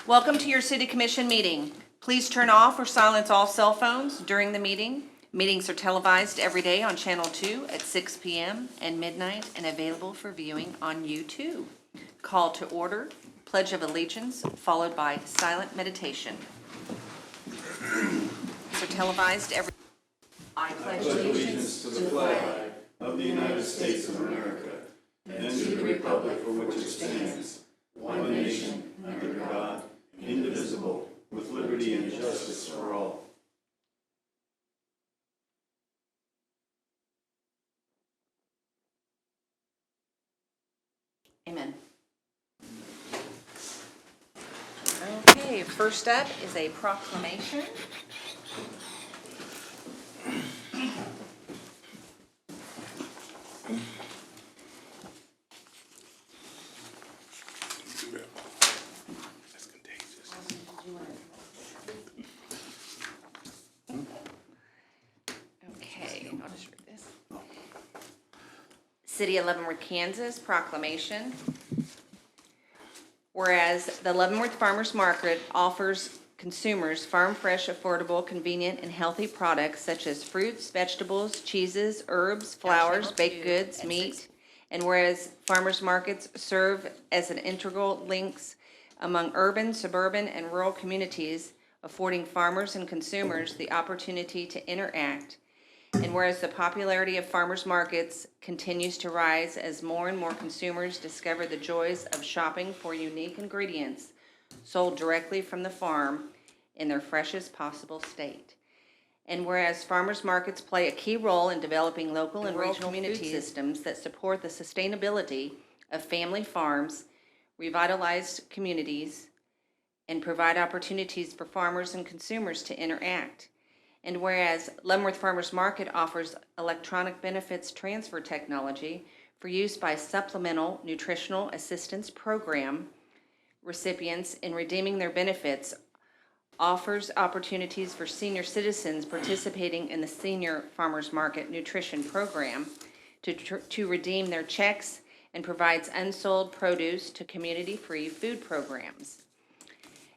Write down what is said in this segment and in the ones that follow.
Welcome to your City Commission meeting. Please turn off or silence all cell phones during the meeting. Meetings are televised every day on Channel 2 at 6 p.m. and midnight and available for viewing on YouTube. Call to order, Pledge of Allegiance, followed by silent meditation. So televised every I pledge allegiance to the flag of the United States of America and to the republic for which it stands, one nation, under God, indivisible, with liberty and justice for all. Amen. Okay, first up is a proclamation. That's contagious. Okay, I'll just read this. City of Leavenworth, Kansas, proclamation. Whereas the Leavenworth Farmers Market offers consumers farm fresh, affordable, convenient, and healthy products such as fruits, vegetables, cheeses, herbs, flours, baked goods, meat. And whereas farmers markets serve as an integral links among urban, suburban, and rural communities, affording farmers and consumers the opportunity to interact. And whereas the popularity of farmers markets continues to rise as more and more consumers discover the joys of shopping for unique ingredients sold directly from the farm in their freshest possible state. And whereas farmers markets play a key role in developing local and regional community systems that support the sustainability of family farms, revitalized communities, and provide opportunities for farmers and consumers to interact. And whereas Leavenworth Farmers Market offers electronic benefits transfer technology for use by Supplemental Nutritional Assistance Program recipients in redeeming their benefits, offers opportunities for senior citizens participating in the Senior Farmers Market Nutrition Program to redeem their checks, and provides unsold produce to community-free food programs.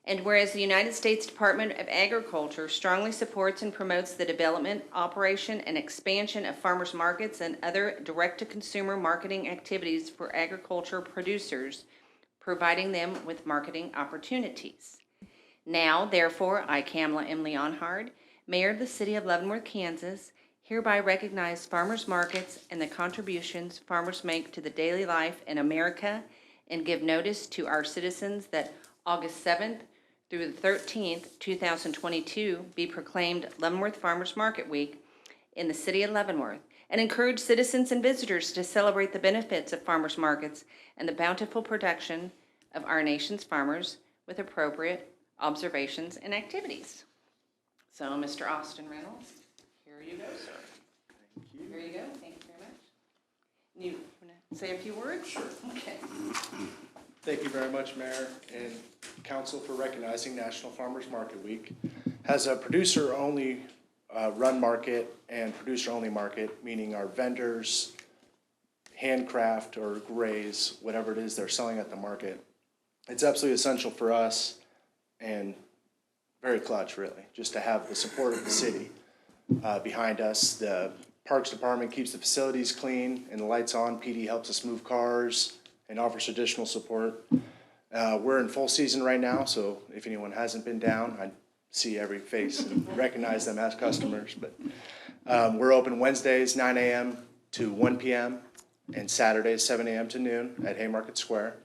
And whereas the United States Department of Agriculture strongly supports and promotes the development, operation, and expansion of farmers markets and other direct-to-consumer marketing activities for agriculture producers, providing them with marketing opportunities. Now, therefore, I, Kamala M. Leonhard, Mayor of the City of Leavenworth, Kansas, hereby recognize farmers markets and the contributions farmers make to the daily life in America, and give notice to our citizens that August 7th through the 13th, 2022, be proclaimed Leavenworth Farmers Market Week in the City of Leavenworth, and encourage citizens and visitors to celebrate the benefits of farmers markets and the bountiful production of our nation's farmers with appropriate observations and activities. So, Mr. Austin Reynolds, here you go, sir. Thank you. Here you go. Thank you very much. You want to say a few words? Sure. Okay. Thank you very much, Mayor and Council, for recognizing National Farmers Market Week. As a producer-only run market and producer-only market, meaning our vendors, handcraft or graze, whatever it is they're selling at the market, it's absolutely essential for us and very clutch, really, just to have the support of the city behind us. The Parks Department keeps the facilities clean and the lights on. PD helps us move cars and offers additional support. We're in full season right now, so if anyone hasn't been down, I see every face and recognize them as customers. But we're open Wednesdays 9 a.m. to 1 p.m. and Saturdays 7 a.m. to noon at Haymarket Square.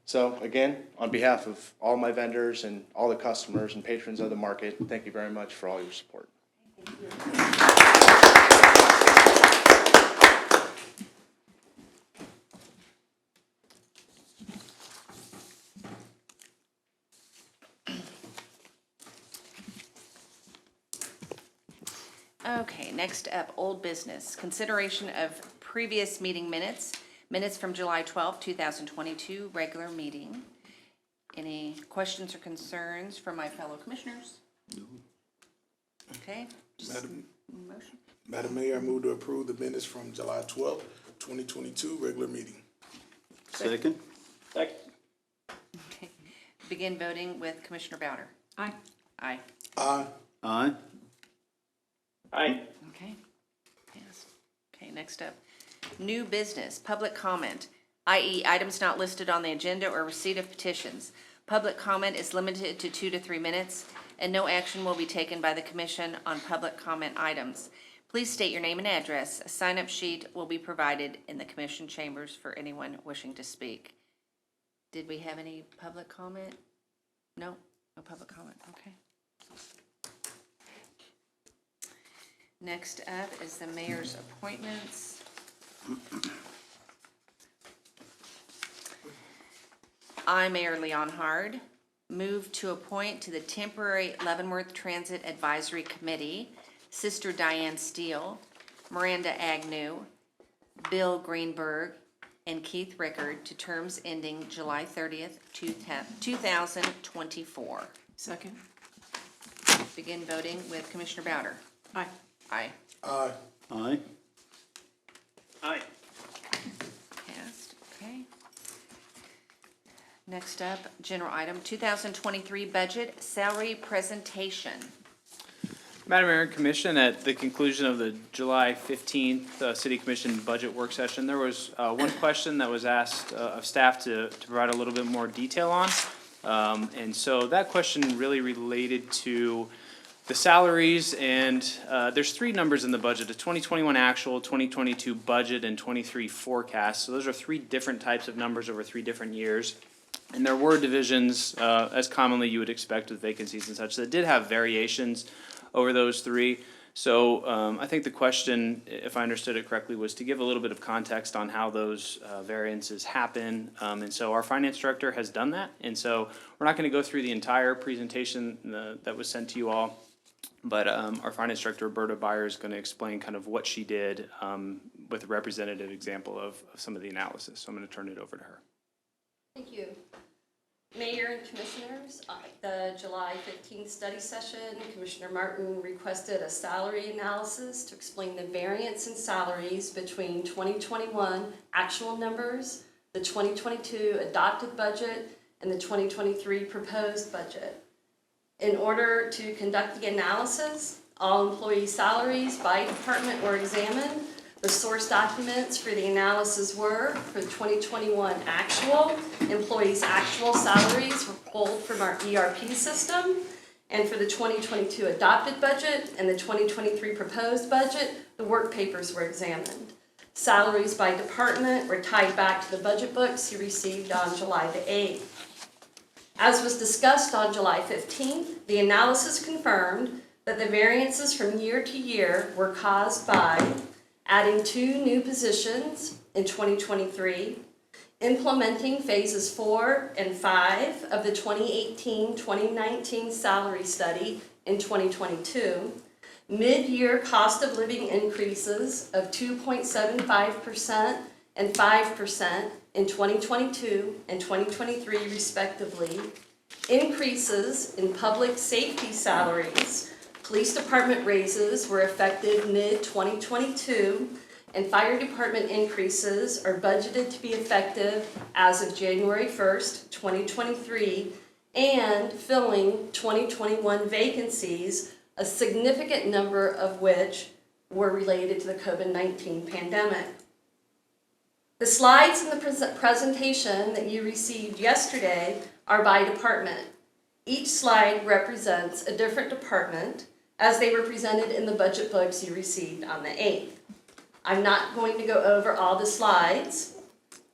So again, on behalf of all my vendors and all the customers and patrons of the market, thank you very much for all your support. Okay, next up, old business. Consideration of previous meeting minutes. Minutes from July 12, 2022, regular meeting. Any questions or concerns from my fellow commissioners? No. Okay. Madam Motion. Madam Mayor, I move to approve the minutes from July 12th, 2022, regular meeting. Second? Okay. Begin voting with Commissioner Bowder. Aye. Aye. Aye. Aye. Aye. Okay. Yes. Okay, next up. New business, public comment, i.e. items not listed on the agenda or receipt of petitions. Public comment is limited to 2 to 3 minutes, and no action will be taken by the commission on public comment items. Please state your name and address. A sign-up sheet will be provided in the commission chambers for anyone wishing to speak. Did we have any public comment? No? No public comment, okay. Next up is the mayor's appointments. I, Mayor Leon Hard, move to appoint to the temporary Leavenworth Transit Advisory Committee Sister Diane Steele, Miranda Agnew, Bill Greenberg, and Keith Rickard to terms ending July 30th, 2024. Second. Begin voting with Commissioner Bowder. Aye. Aye. Aye. Aye. Aye. Passed, okay. Next up, general item, 2023 budget salary presentation. Madam Mayor and Commission, at the conclusion of the July 15th City Commission budget work session, there was one question that was asked of staff to provide a little bit more detail on. And so that question really related to the salaries, and there's 3 numbers in the budget: a 2021 actual, 2022 budget, and 23 forecast. So those are 3 different types of numbers over 3 different years. And there were divisions, as commonly you would expect with vacancies and such, that did have variations over those 3. So I think the question, if I understood it correctly, was to give a little bit of context on how those variances happen. And so our finance director has done that. And so we're not going to go through the entire presentation that was sent to you all. But our finance director, Roberta Beyer, is going to explain kind of what she did with a representative example of some of the analysis. So I'm going to turn it over to her. Thank you. Mayor and Commissioners, at the July 15th study session, Commissioner Martin requested a salary analysis to explain the variance in salaries between 2021 actual numbers, the 2022 adopted budget, and the 2023 proposed budget. In order to conduct the analysis, all employee salaries by department were examined. The source documents for the analysis were, for the 2021 actual, employees' actual salaries were pulled from our ERP system, and for the 2022 adopted budget and the 2023 proposed budget, the work papers were examined. Salaries by department were tied back to the budget books you received on July the 8th. As was discussed on July 15th, the analysis confirmed that the variances from year to year were caused by adding 2 new positions in 2023, implementing phases 4 and 5 of the 2018-2019 salary study in 2022, mid-year cost of living increases of 2.75% and 5% in 2022 and 2023 respectively, increases in public safety salaries. Police department raises were effective mid-2022, and fire department increases are budgeted to be effective as of January 1st, 2023, and filling 2021 vacancies, a significant number of which were related to the COVID-19 pandemic. The slides in the presentation that you received yesterday are by department. Each slide represents a different department, as they were presented in the budget books you received on the 8th. I'm not going to go over all the slides,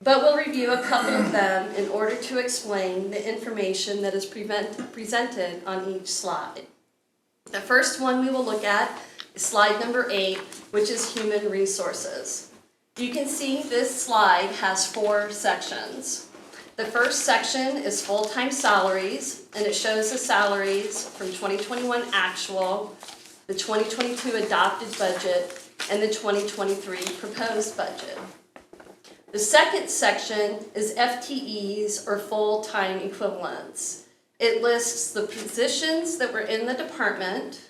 but we'll review a couple of them in order to explain the information that is presented on each slide. The first one we will look at is slide number 8, which is human resources. You can see this slide has 4 sections. The first section is full-time salaries, and it shows the salaries from 2021 actual, the 2022 adopted budget, and the 2023 proposed budget. The second section is FTEs, or full-time equivalents. It lists the positions that were in the department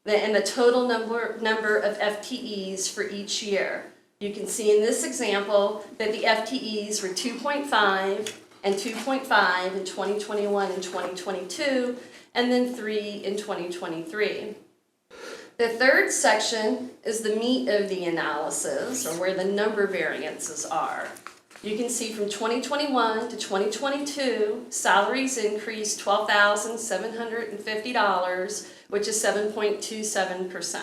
and the total number of FTEs for each year. You can see in this example that the FTEs were 2.5, and 2.5 in 2021 and 2022, and then 3 in 2023. The third section is the meat of the analysis, or where the number variances are. You can see from 2021 to 2022, salaries increased $12,750, which is 7.27%.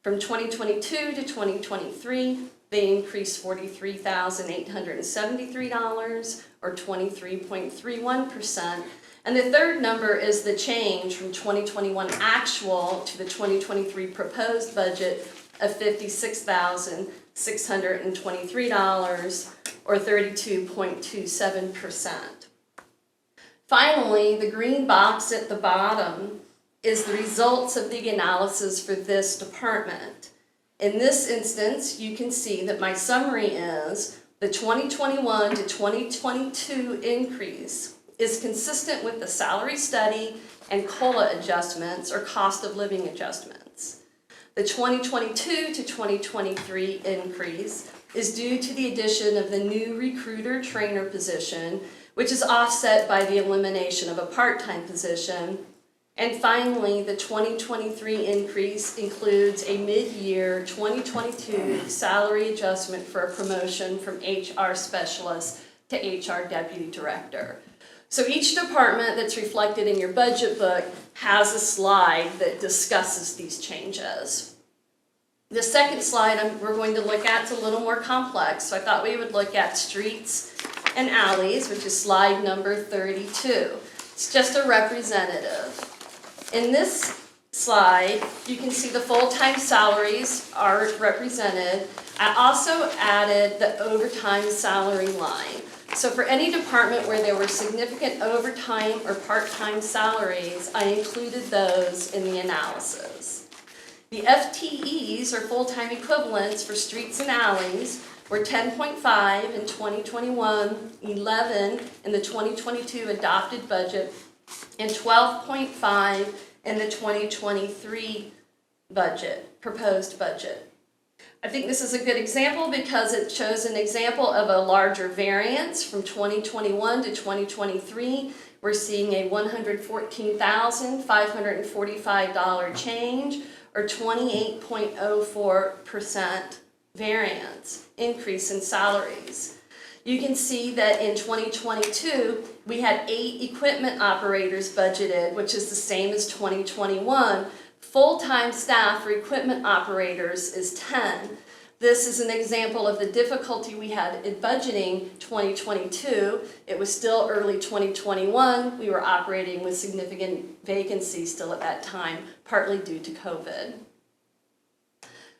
From 2022 to 2023, they increased $43,873, or 23.31%. And the third number is the change from 2021 actual to the 2023 proposed budget of $56,623, or 32.27%. Finally, the green box at the bottom is the results of the analysis for this department. In this instance, you can see that my summary is the 2021 to 2022 increase is consistent with the salary study and COLA adjustments, or cost of living adjustments. The 2022 to 2023 increase is due to the addition of the new recruiter trainer position, which is offset by the elimination of a part-time position. And finally, the 2023 increase includes a mid-year 2022 salary adjustment for a promotion from HR specialist to HR deputy director. So each department that's reflected in your budget book has a slide that discusses these changes. The second slide we're going to look at is a little more complex, so I thought we would look at streets and alleys, which is slide number 32. It's just a representative. In this slide, you can see the full-time salaries are represented. I also added the overtime salary line. So for any department where there were significant overtime or part-time salaries, I included those in the analysis. The FTEs, or full-time equivalents, for streets and alleys were 10.5 in 2021, 11 in the 2022 adopted budget, and 12.5 in the 2023 budget, proposed budget. I think this is a good example because it shows an example of a larger variance from 2021 to 2023. We're seeing a $114,545 change, or 28.04% variance, increase in salaries. You can see that in 2022, we had 8 equipment operators budgeted, which is the same as 2021. Full-time staff for equipment operators is 10. This is an example of the difficulty we had in budgeting 2022. It was still early 2021. We were operating with significant vacancies still at that time, partly due to COVID.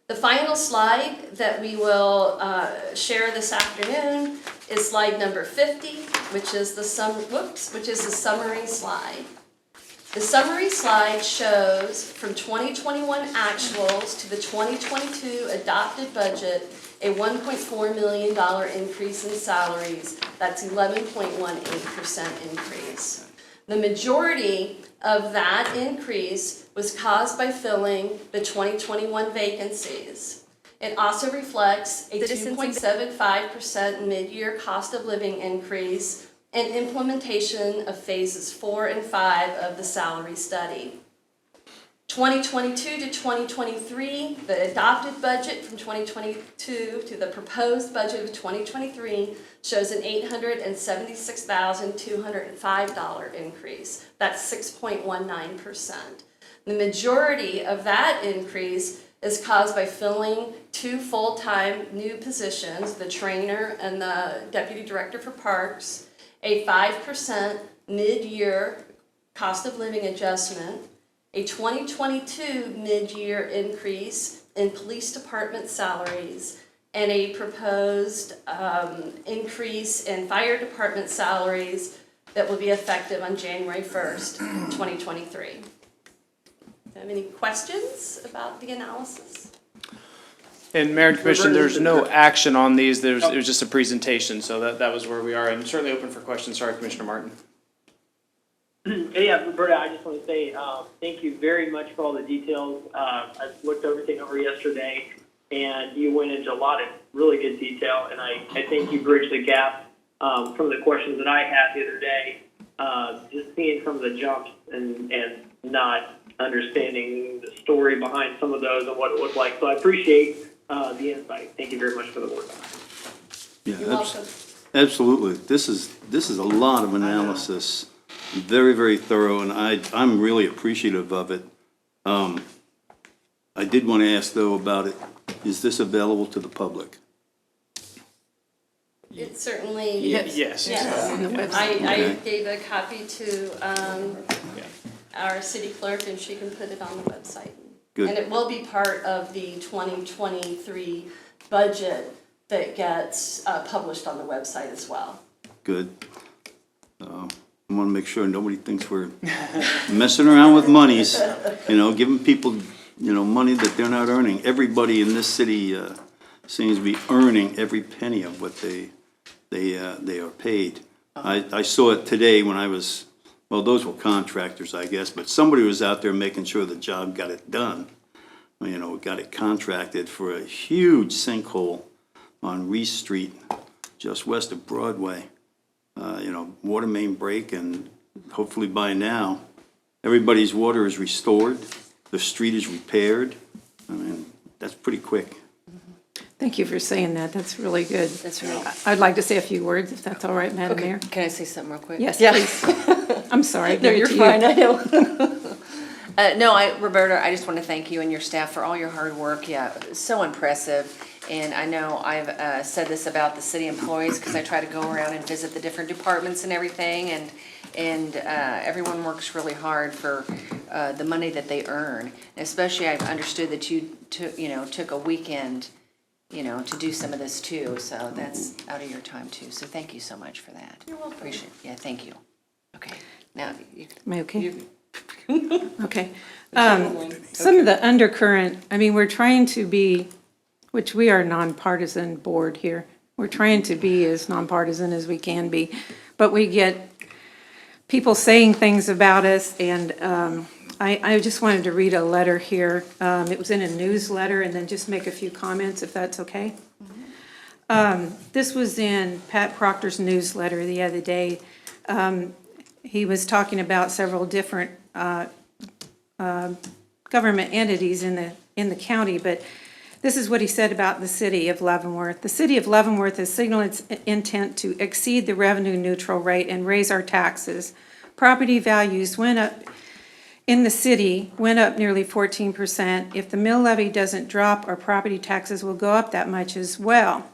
The final slide that we will share this afternoon is slide number 50, which is the summary slide. The summary slide shows from 2021 actuals to the 2022 adopted budget a $1.4 million increase in salaries. That's 11.18% increase. The majority of that increase was caused by filling the 2021 vacancies. It also reflects a 2.75% mid-year cost of living increase and implementation of phases 4 and 5 of the salary study. 2022 to 2023, the adopted budget from 2022 to the proposed budget of 2023 shows an $876,205 increase. That's 6.19%. The majority of that increase is caused by filling 2 full-time new positions, the trainer and the deputy director for parks, a 5% mid-year cost of living adjustment, a 2022 mid-year increase in police department salaries, and a proposed increase in fire department salaries that will be effective on January 1st, 2023. Do you have any questions about the analysis? And Mayor and Commission, there's no action on these, it was just a presentation, so that was where we are, and certainly open for questions. Sorry, Commissioner Martin. Yeah, Roberta, I just want to say thank you very much for all the details. I looked everything over yesterday, and you went into a lot of really good detail, and I think you bridged the gap some of the questions that I had the other day, just seeing some of the jumps and not understanding the story behind some of those and what it looked like. So I appreciate the insight. Thank you very much for the work. Yeah, You're welcome. absolutely. This is a lot of analysis, very, very thorough, and I'm really appreciative of it. I did want to ask, though, about it. Is this available to the public? It certainly. Yes. Yes. I gave a copy to our city clerk, and she can put it on the website. Good. And it will be part of the 2023 budget that gets published on the website as well. Good. I want to make sure nobody thinks we're messing around with monies, giving people, money that they're not earning. Everybody in this city seems to be earning every penny of what they are paid. I saw it today when I was, well, those were contractors, I guess, but somebody was out there making sure the job got it done. Got it contracted for a huge sinkhole on Reese Street, just west of Broadway. Water main break, and hopefully by now, everybody's water is restored, the street is repaired. I mean, that's pretty quick. Thank you for saying that. That's really good. That's right. I'd like to say a few words, if that's all right, Madam Okay, Mayor. can I say something real quick? Yes, Yeah. please. I'm sorry. No, Give it you're to you. fine, I know. No, Roberta, I just want to thank you and your staff for all your hard work. Yeah, so impressive. And I know I've said this about the city employees because I try to go around and visit the different departments and everything, and everyone works really hard for the money that they earn. And especially, I've understood that you took a weekend, to do some of this too. So that's out of your time too. So thank you so much for that. You're welcome. Appreciate it. Yeah, thank you. Okay, now you. Am I okay? Okay. Some of the undercurrent, we're trying to be, which we are a nonpartisan board here. We're trying to be as nonpartisan as we can be. But we get people saying things about us, and I just wanted to read a letter here. It was in a newsletter, and then just make a few comments, if that's okay. This was in Pat Proctor's newsletter the other day. He was talking about several different government entities in the county, but this is what he said about the city of Leavenworth. The city of Leavenworth has signaled its intent to exceed the revenue neutral rate and raise our taxes. Property values in the city went up nearly 14%. If the mill levy doesn't drop, our property taxes will go up that much as well.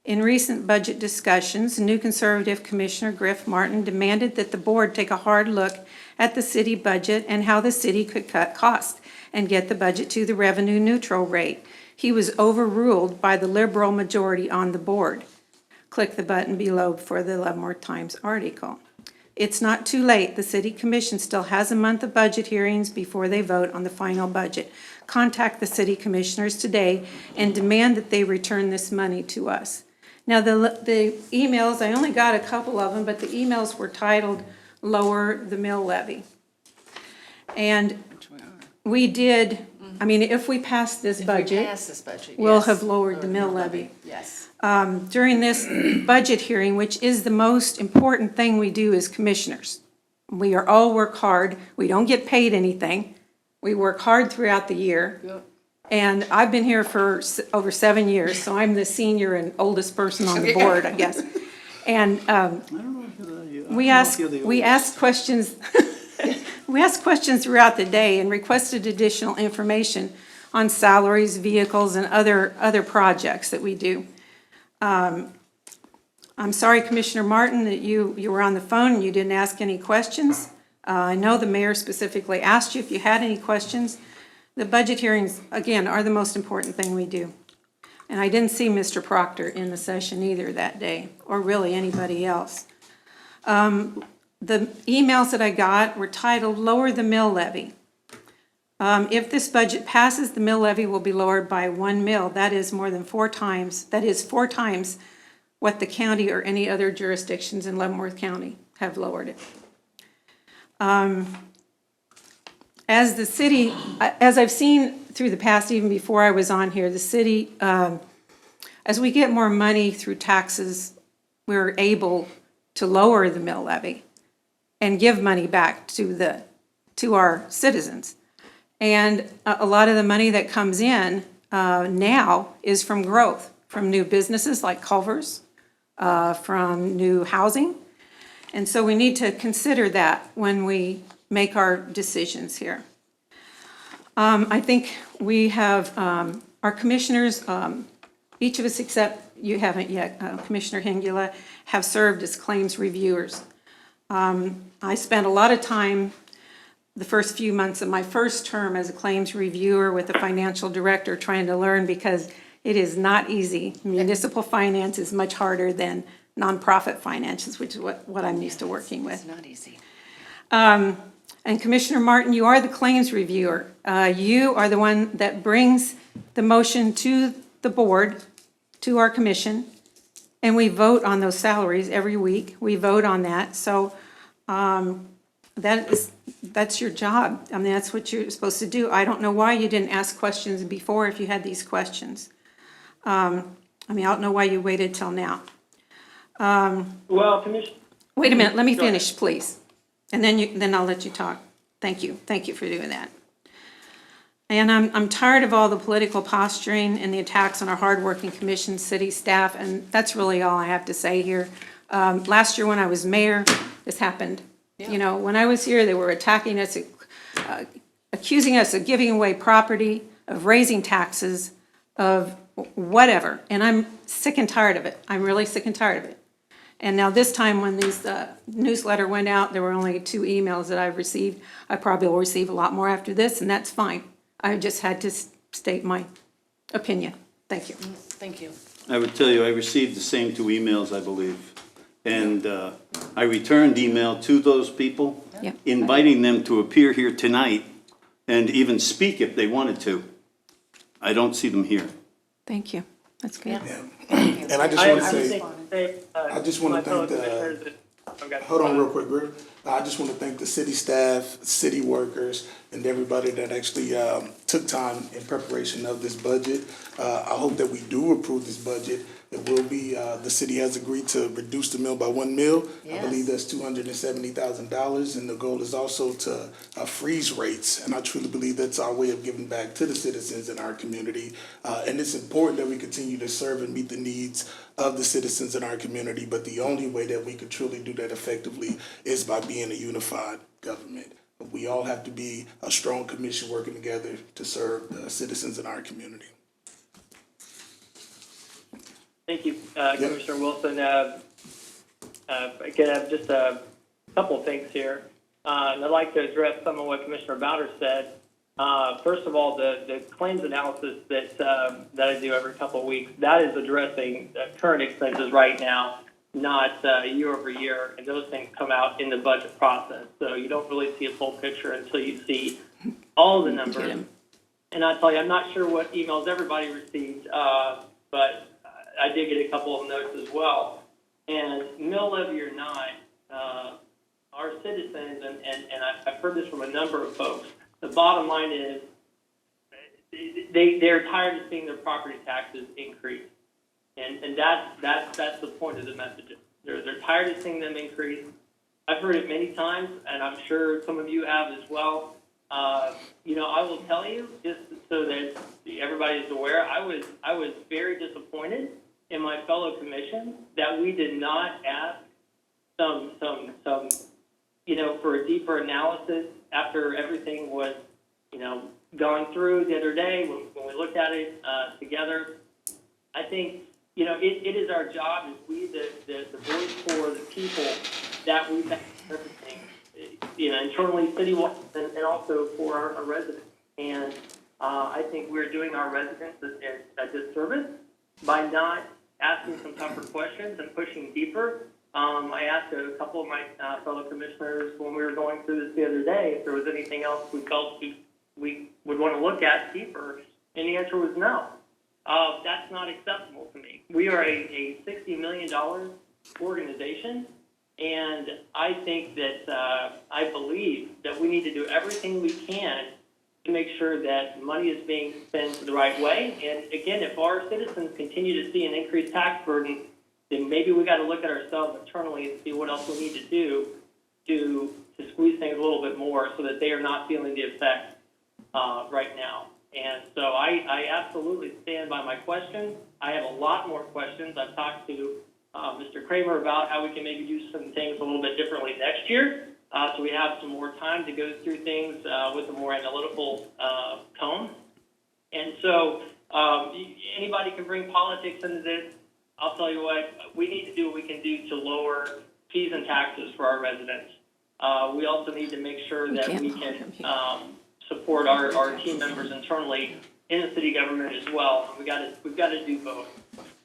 In recent budget discussions, new conservative Commissioner Griff Martin demanded that the board take a hard look at the city budget and how the city could cut costs and get the budget to the revenue neutral rate. He was overruled by the liberal majority on the board. Click the button below for the Leavenworth Times article. It's not too late. The city commission still has a month of budget hearings before they vote on the final budget. Contact the city commissioners today and demand that they return this money to us. Now, the emails, I only got a couple of them, but the emails were titled Lower the Mill Levy. And we did, if we pass this budget, we'll yes. have lowered the mill levy. Yes. During this budget hearing, which is the most important thing we do as commissioners. We all work hard. We don't get paid anything. We work hard throughout the year. Yep. And I've been here for over 7 years, so I'm the senior and oldest person on the board, I guess. And we ask questions. We asked questions throughout the day and requested additional information on salaries, vehicles, and other projects that we do. I'm sorry, Commissioner Martin, that you were on the phone and you didn't ask any questions. I know the mayor specifically asked you if you had any questions. The budget hearings, again, are the most important thing we do. And I didn't see Mr. Proctor in the session either that day, or really anybody else. The emails that I got were titled Lower the Mill Levy. If this budget passes, the mill levy will be lowered by 1 mill. That is more than 4 times. That is 4 times what the county or any other jurisdictions in Leavenworth County have lowered it. As the city, as I've seen through the past, even before I was on here, the city, as we get more money through taxes, we're able to lower the mill levy and give money back to our citizens. And a lot of the money that comes in now is from growth, from new businesses like Culver's, from new housing. And so we need to consider that when we make our decisions here. I think we have, our commissioners, each of us except you haven't yet, Commissioner Hingula, have served as claims reviewers. I spent a lot of time the first few months of my first term as a claims reviewer with the financial director trying to learn, because it is not easy. Municipal finance is much harder than nonprofit finances, which is what I'm used to working with. It's not easy. And Commissioner Martin, you are the claims reviewer. You are the one that brings the motion to the board, to our commission, and we vote on those salaries every week. We vote on that. So that's your job. I mean, that's what you're supposed to do. I don't know why you didn't ask questions before if you had these questions. I don't know why you waited till now. Well, Commissioner. Wait a minute, let me finish, please. And then I'll let you talk. Thank you for doing that. And I'm tired of all the political posturing and the attacks on our hardworking commission, city staff, and that's really all I have to say here. Last year when I was mayor, this happened. You know, when I was here, they were attacking us, accusing us of giving away property, of raising taxes, of whatever. And I'm sick and tired of it. I'm really sick and tired of it. And now this time when these newsletter went out, there were only 2 emails that I've received. I probably will receive a lot more after this, and that's fine. I just had to state my opinion. Thank you. Thank you. I would tell you, I received the same 2 emails, I believe. And I returned email to those people, Yeah. inviting them to appear here tonight and even speak if they wanted to. I don't see them here. Thank you. That's good. And I just want to say, I just want to thank hold on real quick, Griff. I just want to thank the city staff, city workers, and everybody that actually took time in preparation of this budget. I hope that we do approve this budget. It will be, the city has agreed to reduce the mill by 1 mil. I believe that's $270,000, and the goal is also to freeze rates. And I truly believe that's our way of giving back to the citizens in our community. And it's important that we continue to serve and meet the needs of the citizens in our community. But the only way that we could truly do that effectively is by being a unified government. We all have to be a strong commission working together to serve the citizens in our community. Thank you, Commissioner Wilson. Again, I have just a couple of things here. And I'd like to address some of what Commissioner Bowder said. First of all, the claims analysis that I do every couple of weeks, that is addressing current expenses right now, not year over year. And those things come out in the budget process. So you don't really see a full picture until you see all the numbers. And I tell you, I'm not sure what emails everybody received, but I did get a couple of notes as well. And mill levy or not, our citizens, and I've heard this from a number of folks, the bottom line is they're tired of seeing their property taxes increase. And that's the point of the message. They're tired of seeing them increase. I've heard it many times, and I'm sure some of you have as well. I will tell you, just so that everybody is aware, I was very disappointed in my fellow commission that we did not ask some for a deeper analysis after everything was, gone through the other day when we looked at it together. I think, it is our job as we, the voice for the people, that we have everything, internally, citywide, and also for our residents. And I think we're doing our residents a disservice by not asking some tougher questions and pushing deeper. I asked a couple of my fellow commissioners when we were going through this the other day if there was anything else we felt we would want to look at deeper, and the answer was no. That's not acceptable to me. We are a $60 million organization, and I think that I believe that we need to do everything we can to make sure that money is being spent the right way. And again, if our citizens continue to see an increased tax burden, then maybe we got to look at ourselves internally and see what else we need to do to squeeze things a little bit more so that they are not feeling the effect right now. And so I absolutely stand by my question. I have a lot more questions. I've talked to Mr. Kramer about how we can maybe do some things a little bit differently next year, so we have some more time to go through things with a more analytical tone. And so anybody can bring politics into this. I'll tell you what, we need to do what we can do to lower fees and taxes for our residents. We also need to make sure that we can support our team members internally in the city government as well. We've got to do both.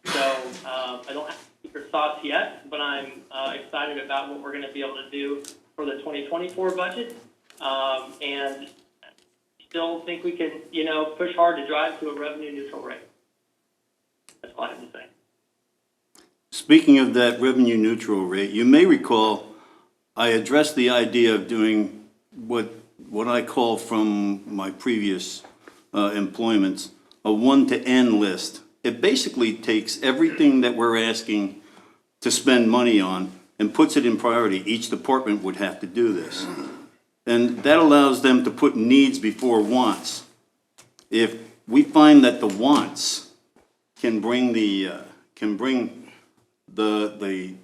So I don't have secret sauce yet, but I'm excited about what we're going to be able to do for the 2024 budget, and still think we can, push hard to drive to a revenue neutral rate. That's all I have to say. Speaking of that revenue neutral rate, you may recall I addressed the idea of doing what I call from my previous employments, a 1 to N list. It basically takes everything that we're asking to spend money on and puts it in priority. Each department would have to do this. And that allows them to put needs before wants. If we find that the wants can bring the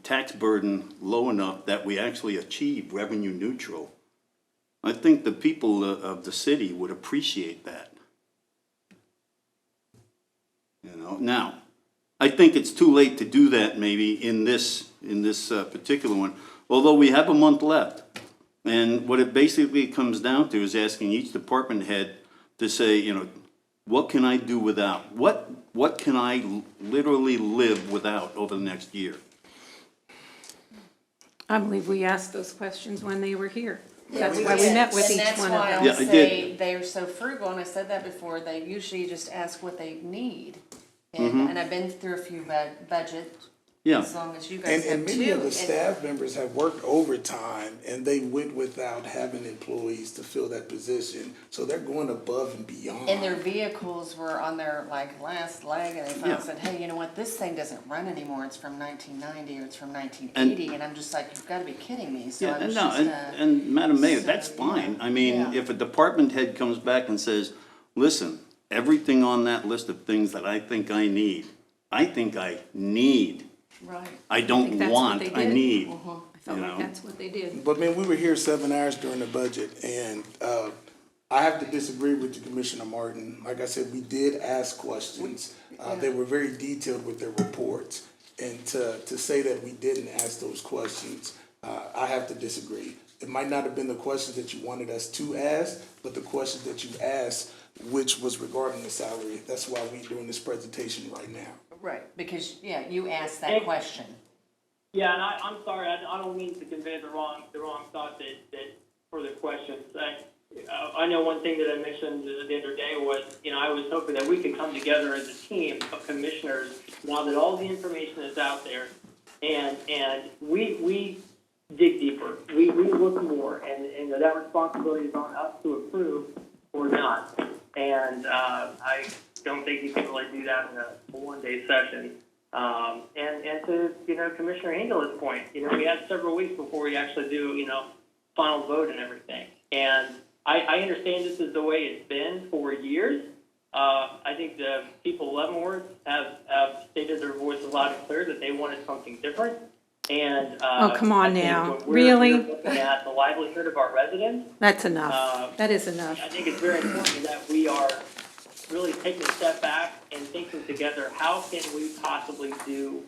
tax burden low enough that we actually achieve revenue neutral, I think the people of the city would appreciate that. Now, I think it's too late to do that maybe in this particular one, although we have a month left. And what it basically comes down to is asking each department head to say, what can I do without? What can I literally live without over the next year? I believe we asked those questions when they were here. That's We why we did. met with And each that's one why of I them. Yeah, I would did. say they're so frugal, and I said that before, they usually just ask what they need. Mm-hmm. And I've been through a few budgets, Yeah. as long as you guys have And too. many of the And- staff members have worked overtime, and they went without having employees to fill that position, so they're going above and beyond. And their vehicles were on their last leg, and they finally Yeah. said, hey, you know what, this thing doesn't run anymore, it's from 1990 or it's from 1980, and I'm just like, you've gotta be kidding me, so Yeah, I and was no, just, and Madam Mayor, that's so, fine. yeah. I mean, Yeah. if a department head comes back and says, listen, everything on that list of things that I think I need, right. I don't think that's what want, they I did. need. I felt like that's what they did. But man, we were here 7 hours during the budget, and I have to disagree with you, Commissioner Martin. Like I said, we did ask questions. They were very detailed with their reports. And to say that we didn't ask those questions, I have to disagree. It might not have been the questions that you wanted us to ask, but the questions that you asked, which was regarding the salary. That's why we're doing this presentation right now. Right, because, you asked that question. Yeah, and I'm sorry, I don't mean to convey the wrong thought that for the questions. I know one thing that I mentioned the other day was, I was hoping that we could come together as a team of commissioners now that all the information is out there, and we dig deeper, we look more, and that responsibility is on us to approve or not. And I don't think you can really do that in a one-day session. And to, Commissioner Engel's point, we had several weeks before we actually do, final vote and everything. And I understand this is the way it's been for years. I think the people of Leavenworth have stated their voice loud and clear that they wanted something different. And Oh, come on I think now. when we're Really? looking at the livelihood of our residents, That's enough. That is enough. I think it's very important that we are really taking a step back and thinking together, how can we possibly do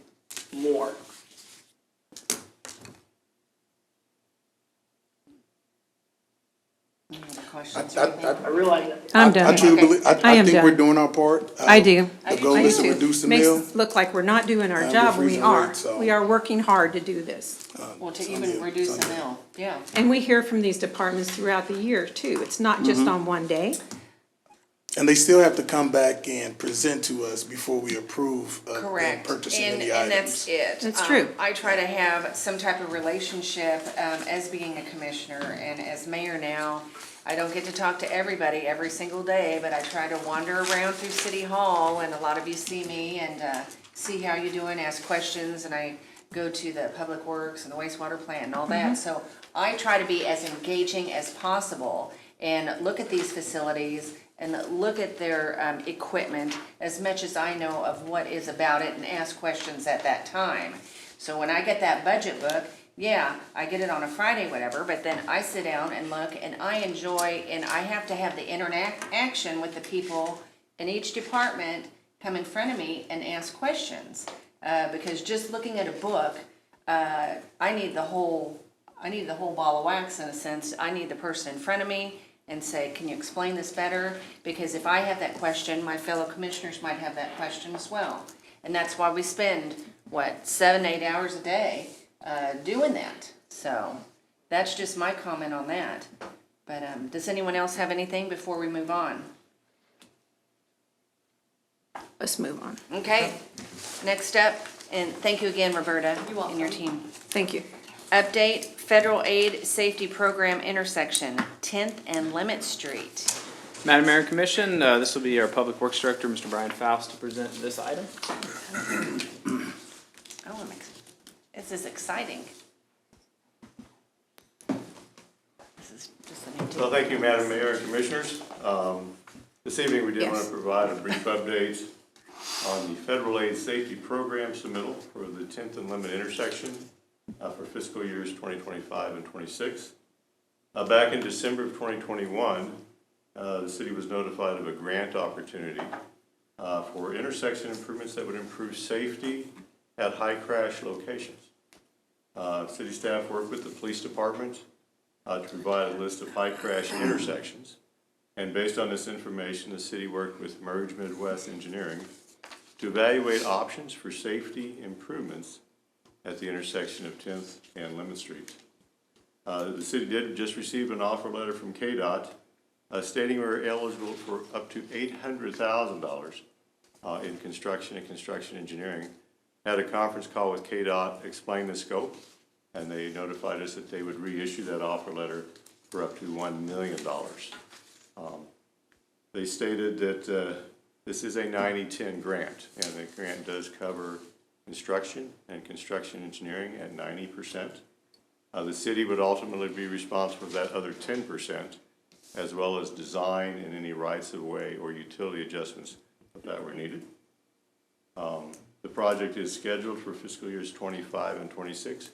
more? Any other questions? I realize that. I'm done. I truly believe, I I am think done. we're doing our part. I do. The goal I is do to too. reduce the Makes mill. us look like we're not doing our we're job, when we freezing are. rates, so- We are working hard to do this. Well, to It's on even you. reduce It's the on you. mill, yeah. And we hear from these departments throughout the year too. It's not just on one day. And they still have to come back and present to us before we approve of them Correct, purchasing and, any and that's items. it. That's true. I try to have some type of relationship, as being a commissioner and as mayor now. I don't get to talk to everybody every single day, but I try to wander around through City Hall, and a lot of you see me, and, see how you're doing, ask questions, and I go to the Public Works and the wastewater plant and all that. So I try to be as engaging as possible and look at these facilities and look at their equipment as much as I know of what is about it and ask questions at that time. So when I get that budget book, yeah, I get it on a Friday, whatever, but then I sit down and look and I enjoy, and I have to have the interaction with the people in each department come in front of me and ask questions. Because just looking at a book, I need the whole ball of wax in a sense. I need the person in front of me and say, can you explain this better? Because if I have that question, my fellow commissioners might have that question as well. And that's why we spend, 7-8 hours a day doing that. So that's just my comment on that. But does anyone else have anything before we move on? Let's move on. Okay, next up, and thank you again, Roberta, and your team. Thank you. Update Federal Aid Safety Program intersection, 10th and Limit Street. Madam Mayor and Commission, this will be our Public Works Director, Mr. Brian Faust, to present this item. Oh, this is exciting. This is just a new. Well, thank you, Madam Mayor and Commissioners. This evening, we did want Yes. to provide a brief update on the Federal Aid Safety Program submittal for the 10th and Limit intersection for fiscal years 2025 and 26. Back in December of 2021, the city was notified of a grant opportunity for intersection improvements that would improve safety at high crash locations. City staff worked with the police department to provide a list of high crash intersections. And based on this information, the city worked with Merge Midwest Engineering to evaluate options for safety improvements at the intersection of 10th and Lemon Street. The city did just receive an offer letter from KDOT stating we're eligible for up to $800,000 in construction and construction engineering. Had a conference call with KDOT, explained the scope, and they notified us that they would reissue that offer letter for up to $1 million. They stated that this is a 90-10 grant, and the grant does cover construction and construction engineering at 90%. The city would ultimately be responsible for that other 10%, as well as design and any rights-of-way or utility adjustments if that were needed. The project is scheduled for fiscal years 25 and 26,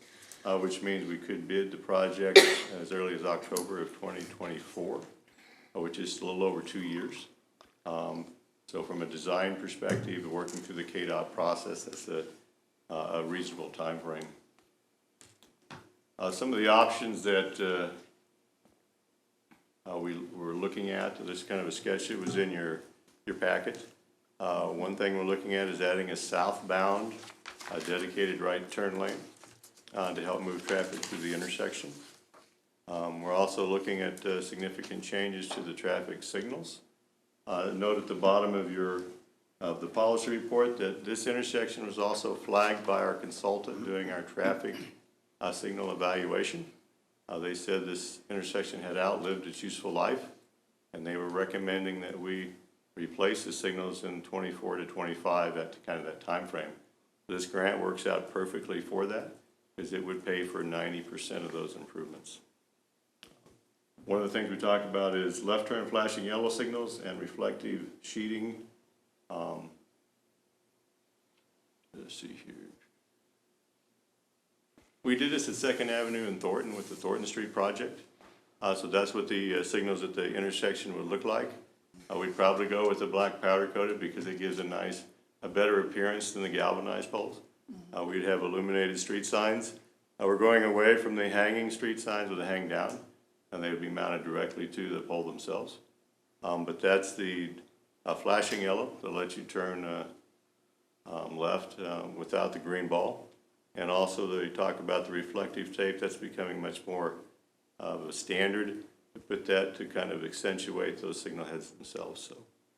which means we could bid the project as early as October of 2024, which is a little over 2 years. So from a design perspective, working through the KDOT process, that's a reasonable time frame. Some of the options that we were looking at, this kind of a sketch that was in your packet. One thing we're looking at is adding a southbound dedicated right turn lane to help move traffic through the intersection. We're also looking at significant changes to the traffic signals. Note at the bottom of the policy report that this intersection was also flagged by our consultant doing our traffic signal evaluation. They said this intersection had outlived its useful life, and they were recommending that we replace the signals in 24 to 25 at kind of that time frame. This grant works out perfectly for that, because it would pay for 90% of those improvements. One of the things we talked about is left turn flashing yellow signals and reflective sheeting. Let's see here. We did this at 2nd Avenue and Thornton with the Thornton Street project. So that's what the signals at the intersection would look like. We'd probably go with the black powder coated because it gives a better appearance than the galvanized poles. We'd have illuminated street signs. We're going away from the hanging street signs with a hang down, and they would be mounted directly to the pole themselves. But that's the flashing yellow that lets you turn left without the green ball. And also they talk about the reflective tape. That's becoming much more of a standard to put that to kind of accentuate those signal heads themselves. So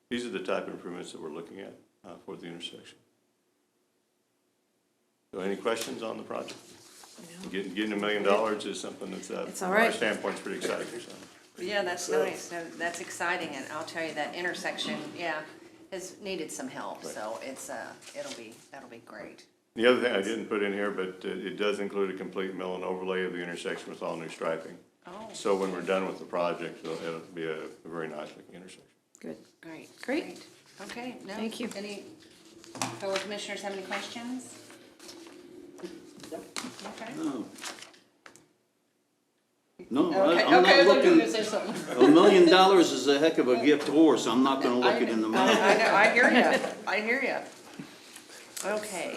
these are the type of improvements that we're looking at for the intersection. So any questions on the project? Getting $1 million is something that's, It's all from right. our standpoint, is pretty exciting. So. Yeah, that's nice. That's exciting, and I'll tell you that intersection, yeah, has needed some help, so that'll be great. The other thing I didn't put in here, but it does include a complete mill and overlay of the intersection with all new striping. Oh, So when we're done with the project, it'll be a very nice looking intersection. Good. great. Great. Okay, no. Thank you. Any fellow commissioners have any questions? Okay. No, Okay, I'm okay, I not thought you were looking, gonna say something. $1 million is a heck of a gift horse, I'm not gonna look it in the I mouth. know, I hear you, I hear you. Okay,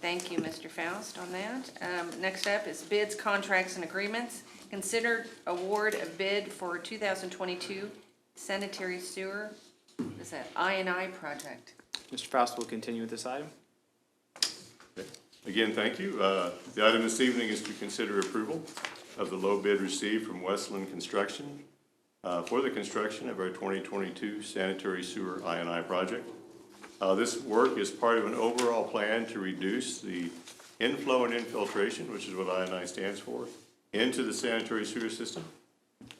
thank you, Mr. Faust, on that. Next up is bids, contracts, and agreements. Consider award of bid for 2022 sanitary sewer, is that I&I project? Mr. Faust will continue with this item. Again, thank you. The item this evening is to consider approval of the low bid received from Westland Construction for the construction of our 2022 sanitary sewer I&I project. This work is part of an overall plan to reduce the inflow and infiltration, which is what I&I stands for, into the sanitary sewer system.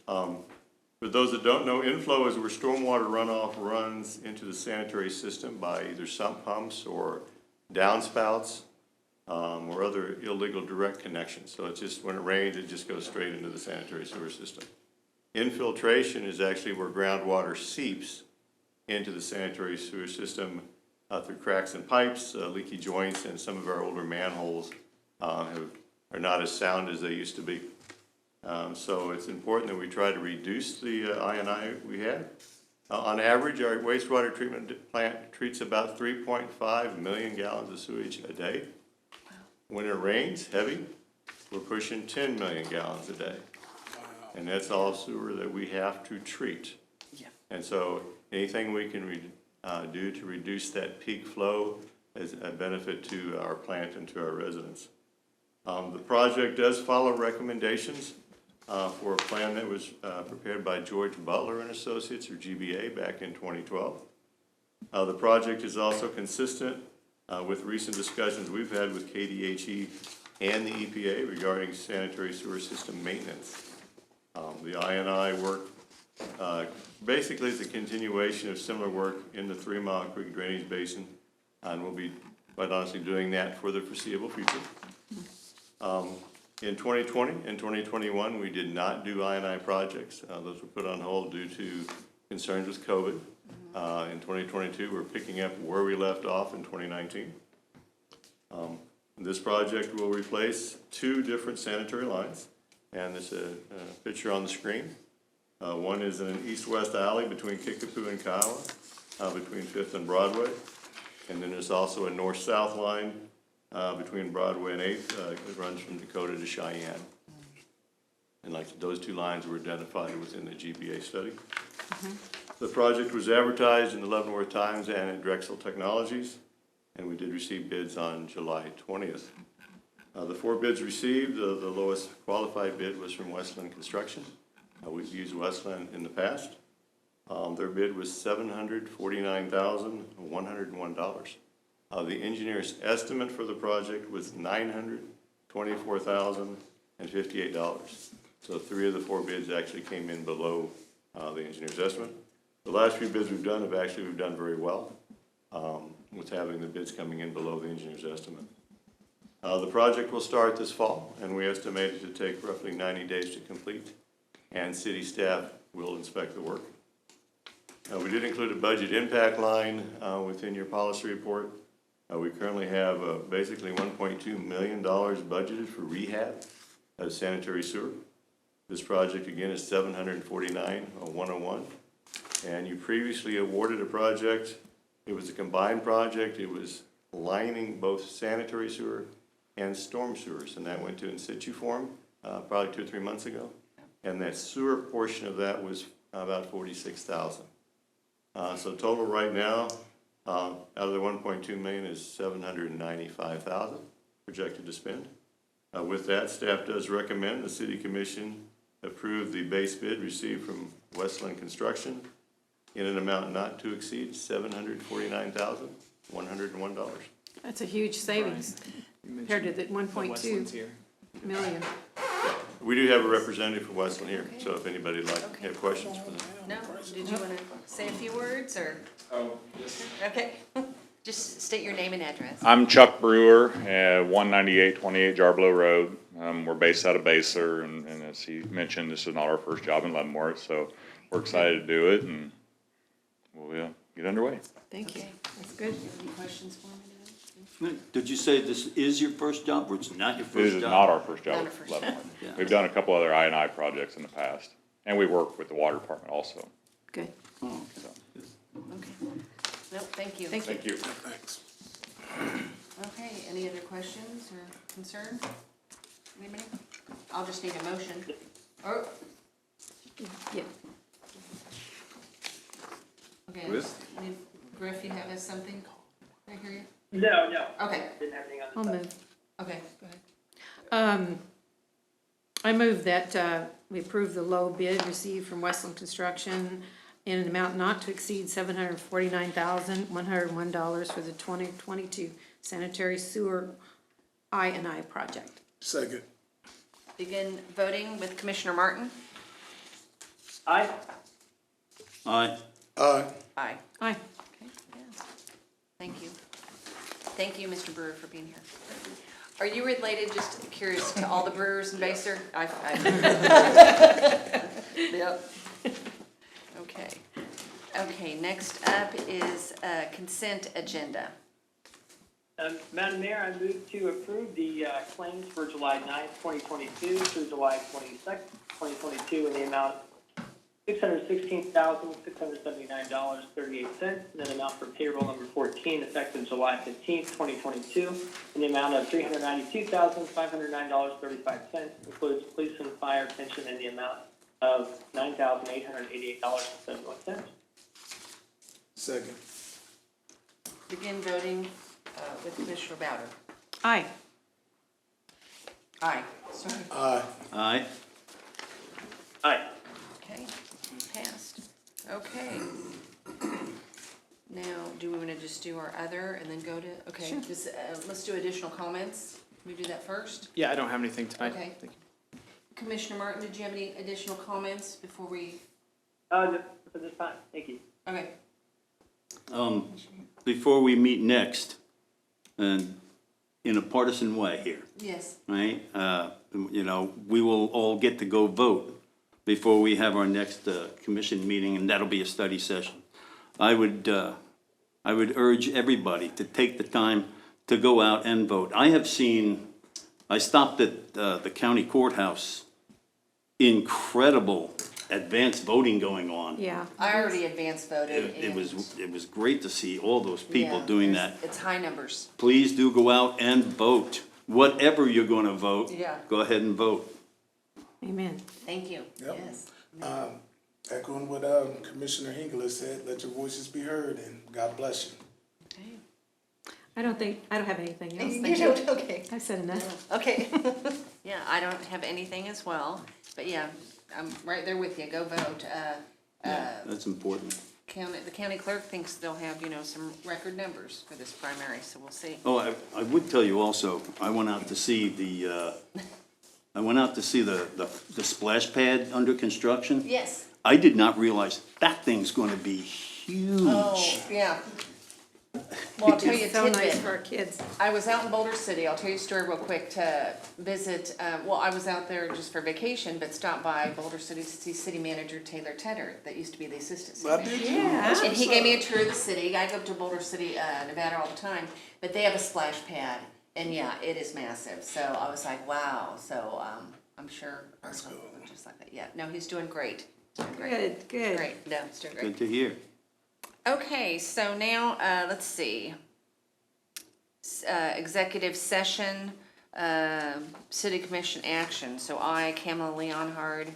For those that don't know, inflow is where stormwater runoff runs into the sanitary system by either sump pumps or downspouts or other illegal direct connections. So it's just, when it rains, it just goes straight into the sanitary sewer system. Infiltration is actually where groundwater seeps into the sanitary sewer system through cracks in pipes, leaky joints, and some of our older manholes are not as sound as they used to be. So it's important that we try to reduce the I&I we have. On average, our wastewater treatment plant treats about 3.5 million gallons of sewage a day. When it rains heavy, we're pushing 10 million gallons a day. And that's all sewer that we have to treat. Yeah. And so anything we can do to reduce that peak flow is a benefit to our plant and to our residents. The project does follow recommendations for a plan that was prepared by George Butler and Associates, or GBA, back in 2012. The project is also consistent with recent discussions we've had with KDHE and the EPA regarding sanitary sewer system maintenance. The I&I work basically is a continuation of similar work in the 3 Mile Creek Drainage Basin, and we'll be, quite honestly, doing that for the foreseeable future. In 2020 and 2021, we did not do I&I projects. Those were put on hold due to concerns with COVID. In 2022, we're picking up where we left off in 2019. This project will replace 2 different sanitary lines, and there's a picture on the screen. One is in an east-west alley between Kickapoo and Kiowa, between 5th and Broadway. And then there's also a north-south line between Broadway and 8th. It runs from Dakota to Cheyenne. And like those 2 lines were identified within the GBA study. The project was advertised in the Leavenworth Times and at Drexel Technologies, and we did receive bids on July 20th. The 4 bids received, the lowest qualified bid was from Westland Construction. We've used Westland in the past. Their bid was $749,101. The engineer's estimate for the project was $924,058. So 3 of the 4 bids actually came in below the engineer's estimate. The last few bids we've done we've done very well with having the bids coming in below the engineer's estimate. The project will start this fall, and we estimate it to take roughly 90 days to complete, and city staff will inspect the work. We did include a budget impact line within your policy report. We currently have basically $1.2 million budgeted for rehab of sanitary sewer. This project, again, is $749,101. And you previously awarded a project. It was a combined project. It was lining both sanitary sewer and storm sewers, and that went to in situ form probably 2 or 3 months ago. And that sewer portion of that was about $46,000. So total right now, out of the $1.2 million is $795,000 projected to spend. With that, staff does recommend the City Commission approve the base bid received from Westland Construction in an amount not to exceed $749,101. That's a huge savings compared to the The 1.2 Westlands here. million. We do have a representative for Westland here, so if anybody'd like, Okay. have questions for them. No? Did you want to say a few words, or? Oh, yes. Okay. Just state your name and address. I'm Chuck Brewer, 19828 Jarblo Road. We're based out of Basler, and as he mentioned, this is not our first job in Leavenworth, so we're excited to do it, and we'll get underway. Thank you. Okay. That's good. Any questions for me? Did you say this is your first job, or it's not your first job? This is not our first job Not our at first job. Leavenworth. Yeah. We've done a couple other I&I projects in the past, and we work with the water department also. Good. Oh, okay. So, Okay. No, thank you. Thank you. thank you. Thanks. Okay, any other questions or concerns? Anybody? I'll just need a motion. Oh, Yeah. okay. Griff? Griff, you have us something? Did I hear you? No. Okay, Didn't have anything on I'll this. move. okay, go ahead. I move that we approve the low bid received from Westland Construction in an amount not to exceed $749,101 for the 2022 sanitary sewer I&I project. Second. Begin voting with Commissioner Martin. Aye. Aye. Aye. Aye. Okay, yeah. Thank you. Thank you, Mr. Brewer, for being here. Are you related, just curious, to all the brewers in Basler? Yep. Okay. Okay, next up is consent agenda. Madam Mayor, I move to approve the claims for July 9th, 2022 through July 22nd, 2022 in the amount of $616,679.38, and then amount for payroll number 14 effective July 15th, 2022 in the amount of $392,509.35, includes police and fire pension in the amount of $9,888.71. Second. Begin voting with Commissioner Bowder. Aye. Aye, sorry. Aye. Aye. Aye. Okay, passed. Okay. Now, do we want to just do our other and then go to, okay, just, let's do additional comments. Can we do that first? Yeah, I don't have anything tonight. Okay. Thank you. Commissioner Martin, did you have any additional comments before we, No, for this time, thank you. okay. Before we meet next, and in a partisan way here, Yes. right? We will all get to go vote before we have our next commission meeting, and that'll be a study session. I would urge everybody to take the time to go out and vote. I stopped at the county courthouse, incredible advanced voting going on. Yeah. I already advance voted. It was great to see all those people Yeah, doing there's- that. It's high numbers. Please do go out and vote. Whatever you're gonna vote, Yeah. go ahead and vote. Amen. Thank you. Yep. Yes. Echoing what Commissioner Hinkle said, let your voices be heard, and God bless you. Okay. I don't have anything else. You Thank you. don't, okay. I've said enough. Okay. Yeah, I don't have anything as well, but yeah, I'm right there with you. Go vote. That's important. The county clerk thinks they'll have, some record numbers for this primary, so we'll see. Oh, I would tell you also, I went out to see the splash pad under construction. Yes. I did not realize that thing's gonna be huge. Oh, yeah. Well, I'll tell you a It's so nice tidbit. for our kids. I was out in Boulder City. I'll tell you a story real quick to visit. I was out there just for vacation, but stopped by Boulder City to see City Manager Taylor Tedder, that used to be the assistant city I manager. did Yeah. And he gave me a tour of the city. I go up to Boulder City, Nevada all the time, but they have a splash pad, and yeah, it is massive. So I was like, wow. So I'm sure ours will look just like that. Yeah, no, he's doing great. He's doing great. Good. Great. No, he's doing great. Good to hear. Okay, so now, let's see. Executive session, city commission action. So I, Kamala Leonhard,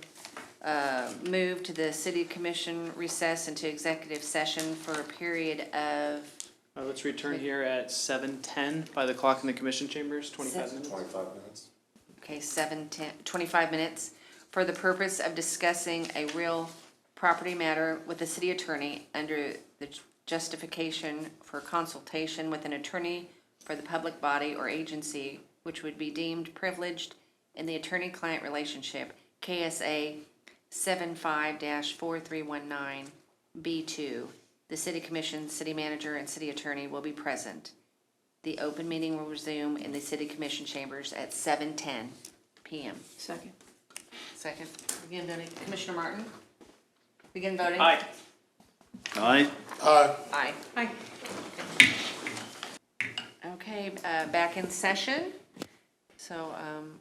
move to the city commission recess into executive session for a period of, Let's return here at 7:10 by the clock in the commission chambers, 25 minutes. 25 minutes, for the purpose of discussing a real property matter with the city attorney under the justification for consultation with an attorney for the public body or agency which would be deemed privileged in the attorney-client relationship, KSA 75-4319B2. The city commission, city manager, and city attorney will be present. The open meeting will resume in the city commission chambers at 7:10 PM. Second. Second, begin voting. Commissioner Martin? Begin voting. Aye. Aye? Aye. Aye. Okay, back in session. So,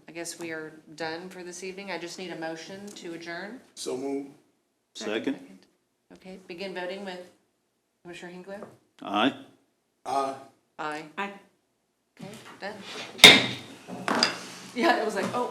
I guess we are done for this evening. I just need a motion to adjourn. So move. Second? Okay, begin voting with Commissioner Hinkler. Aye? Aye. Aye. Okay, done. Yeah, it was like, oh.